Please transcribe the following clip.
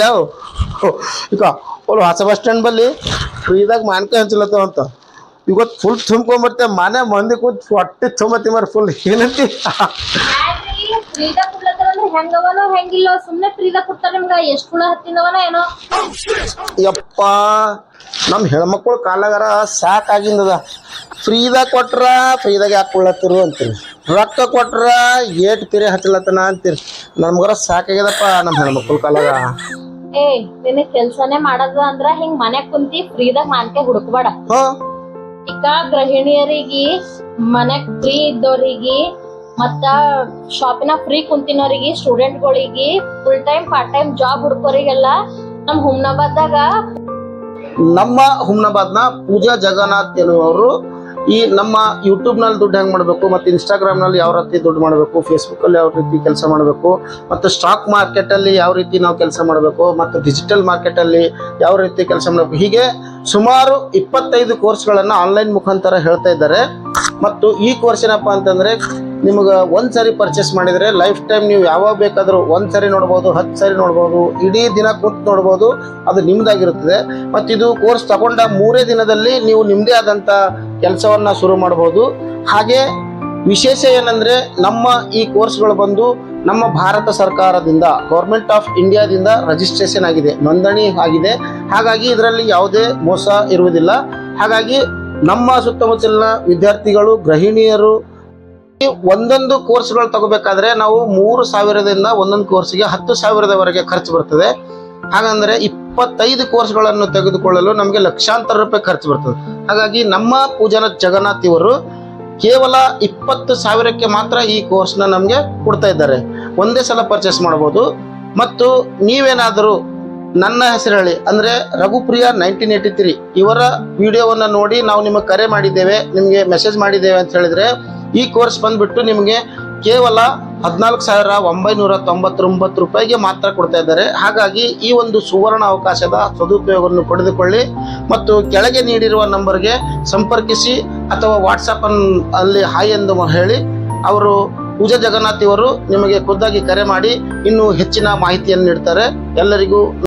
ಯಾವ ಈಗ ಅವ್ರು ಹೊಸ ಬಸ್ ಸ್ಟ್ಯಾಂಡ್ ಬಲ್ಲಿ ಫ್ರೀದಾಗ ಮಾನ್ಕಾಯಿ ಹಂಚಲತ್ತವ ಅಂತ ಇವತ್ತು ಫುಲ್ ತುಂಬ್ಕೊಂಬರ್ತೆ ಮನೆ ಮಂದಿ ಕೂತ್ ಹೊಟ್ಟೆ ತುಂಬತಿ ಮಾರ ಫುಲ್ ಏನಂತಿ ಫ್ರೀದಾಗ ಕೊಡ್ಲತ್ತಾರಂದ್ರೆ ಹೆಂಗವನೋ ಹೆಂಗಿಲ್ಲ ಸುಮ್ನೆ ಫ್ರೀದಾಗ ಕೊಡ್ತಾರ ನಿಮ್ಗ ಎಷ್ಟು ಹುಳ ಹತ್ತಿನವನ ಏನೋ ಯಪ್ಪ ನಮ್ಮ ಹೆಣ್ಮಕ್ಳು ಕಾಲಾಗಾರ ಸಾಕಾಗಿಂದದ ಫ್ರೀದಾಗ ಕೊಟ್ರ ಫ್ರೀದಾಗ ಯಾಕೆ ಕೊಡ್ಲತ್ತಿರು ಅಂತೀರಿ ರೊಕ್ಕ ಕೊಟ್ರ ಏಟ್ ತಿರಿ ಹಚ್ಚಲತ್ತನ ಅಂತೀರಿ ನಮ್ಗರ ಸಾಕಾಗ್ಯದಪ್ಪ ನಮ್ಮ ಹೆಣ್ಮಕ್ಳು ಕಾಲಾಗ ಏ ನಿನಗ್ ಕೆಲ್ಸನೇ ಮಾಡದ ಅಂದ್ರ ಹಿಂಗ್ ಮನ್ಯಾಗ ಕುಂತಿ ಫ್ರೀದಾಗ ಮಾನ್ಕೆ ಹುಡುಕ್ಬೇಡ ಈಗ ಗೃಹಿಣಿಯರಿಗೆ ಮನ್ಯಾಗ ಫ್ರೀ ಇದ್ದವ್ರಿಗೆ ಮತ್ತ ಶಾಪಿನ ಫ್ರೀ ಕುಂತಿನವ್ರಿಗೆ ಸ್ಟೂಡೆಂಟ್ಗಳಿಗೆ full time part time job ಹುಡುಕೋರಿಗೆಲ್ಲ ನಮ್ ಹುಮ್ನಾಬಾದ್ನ ಪೂಜಾ ಜಗನ್ನಾಥ್ ಎನ್ನುವರು ಈ ನಮ್ಮ ಯೂಟ್ಯೂಬ್ನಲ್ಲಿ ದುಡ್ಡು ಹೆಂಗೆ ಮಾಡಬೇಕು ಮತ್ತು ಇನ್ಸ್ಟಾಗ್ರಾಮ್ನಲ್ಲಿ ಯಾವ ರೀತಿ ದುಡ್ಡು ಮಾಡಬೇಕು ಫೇಸ್ಬುಕ್ಕಲ್ಲಿ ಯಾವ ರೀತಿ ಕೆಲಸ ಮಾಡಬೇಕು ಮತ್ತು ಸ್ಟಾಕ್ ಮಾರ್ಕೆಟಲ್ಲಿ ಯಾವ ರೀತಿ ನಾವು ಕೆಲಸ ಮಾಡಬೇಕು ಮತ್ತು ಡಿಜಿಟಲ್ ಮಾರ್ಕೆಟಲ್ಲಿ ಯಾವ ರೀತಿ ಕೆಲಸ ಮಾಡಬೇಕು ಹೀಗೆ ಸುಮಾರು 25 ಕೋರ್ಸ್ಗಳನ್ನು ಆನ್ಲೈನ್ ಮುಖಾಂತರ ಹೇಳ್ತಾ ಇದ್ದಾರೆ ಮತ್ತು ಈ ಕೋರ್ಸ್ ಏನಪ್ಪ ಅಂತಂದರೆ ನಿಮಗೆ ಒಂದು ಸರಿ ಪರ್ಚೇಸ್ ಮಾಡಿದರೆ ಲೈಫ್ ಟೈಮ್ ನೀವು ಯಾವಾಗ ಬೇಕಾದರೂ ಒಂದು ಸರಿ ನೋಡ್ಬೋದು 10 ಸರಿ ನೋಡ್ಬೋದು ಇಡೀ ದಿನ ಕೂತು ನೋಡ್ಬೋದು ಅದು ನಿಮ್ಮದಾಗಿರುತ್ತದೆ ಮತ್ತು ಇದು ಕೋರ್ಸ್ ತಗೊಂಡ 3 ದಿನದಲ್ಲಿ ನೀವು ನಿಮ್ಮದೇ ಆದಂಥ ಕೆಲಸವನ್ನು ಶುರು ಮಾಡ್ಬೋದು ಹಾಗೆ ವಿಶೇಷ ಏನಂದರೆ ನಮ್ಮ ಈ ಕೋರ್ಸ್ಗಳು ಬಂದು ನಮ್ಮ ಭಾರತ ಸರ್ಕಾರದಿಂದ ಗೌರ್ಮೆಂಟ್ ಆಫ್ ಇಂಡಿಯಾದಿಂದ ರಿಜಿಸ್ಟ್ರೇಷನ್ ಆಗಿದೆ ನೋಂದಣಿ ಆಗಿದೆ ಹಾಗಾಗಿ ಇದರಲ್ಲಿ ಯಾವುದೇ ಮೋಸ ಇರುವುದಿಲ್ಲ ಹಾಗಾಗಿ ನಮ್ಮ ಸುತ್ತಮುತ್ತಲಿನ ವಿದ್ಯಾರ್ಥಿಗಳು ಗೃಹಿಣಿಯರು ಒಂದೊಂದು ಕೋರ್ಸ್ಗಳು ತಗೋಬೇಕಾದ್ರೆ ನಾವು 3,000ದಿಂದ ಒಂದೊಂದು ಕೋರ್ಸ್ಗೆ 10,000ದವರೆಗೆ ಖರ್ಚು ಬರ್ತದೆ ಹಾಗಂದ್ರೆ 25 ಕೋರ್ಸ್ಗಳನ್ನು ತೆಗೆದುಕೊಳ್ಳಲು ನಮಗೆ ಲಕ್ಷಾಂತರ ರೂಪಾಯಿ ಖರ್ಚು ಬರ್ತದೆ ಹಾಗಾಗಿ ನಮ್ಮ ಪೂಜಾ ಜಗನ್ನಾಥ್ ಇವರು ಕೇವಲ 20,000ಕ್ಕೆ ಮಾತ್ರ ಈ ಕೋರ್ಸ್ನ ನಮಗೆ ಕೊಡ್ತಾ ಇದ್ದಾರೆ ಒಂದೇ ಸಲ ಪರ್ಚೇಸ್ ಮಾಡ್ಬೋದು ಮತ್ತು ನೀವೇನಾದರೂ ನನ್ನ ಹೆಸರು ಹೇಳಿ ಅಂದರೆ ರಘುಪ್ರಿಯ 1983 ಇವರ ವಿಡಿಯೋವನ್ನು ನೋಡಿ ನಾವು ನಿಮಗೆ ಕರೆ ಮಾಡಿದ್ದೇವೆ ನಿಮಗೆ ಮೆಸೇಜ್ ಮಾಡಿದ್ದೇವೆ ಅಂತ ಹೇಳಿದರೆ ಈ ಕೋರ್ಸ್ ಬಂದ್ಬಿಟ್ಟು ನಿಮಗೆ ಕೇವಲ 14,999 ರೂಪಾಯಿಗೆ ಮಾತ್ರ ಕೊಡ್ತಾ ಇದ್ದಾರೆ ಹಾಗಾಗಿ ಈ ಒಂದು ಸುವರ್ಣ ಅವಕಾಶದ ಸದುಪಯೋಗವನ್ನು ಪಡೆದುಕೊಳ್ಳಿ ಮತ್ತು ಕೆಳಗೆ ನೀಡಿರುವ ನಂಬರ್ಗೆ ಸಂಪರ್ಕಿಸಿ ಅಥವಾ ವಾಟ್ಸಪ್ ಅಲ್ಲಿ ಹಾಯ್ ಎಂದು ಹೇಳಿ ಅವರು ಪೂಜಾ ಜಗನ್ನಾಥ್ ಇವರು ನಿಮಗೆ ಖುದ್ದಾಗಿ ಕರೆ ಮಾಡಿ ಇನ್ನೂ ಹೆಚ್ಚಿನ ಮಾಹಿತಿಯನ್ನು ನೀಡ್ತಾರೆ ಎಲ್ಲರಿಗೂ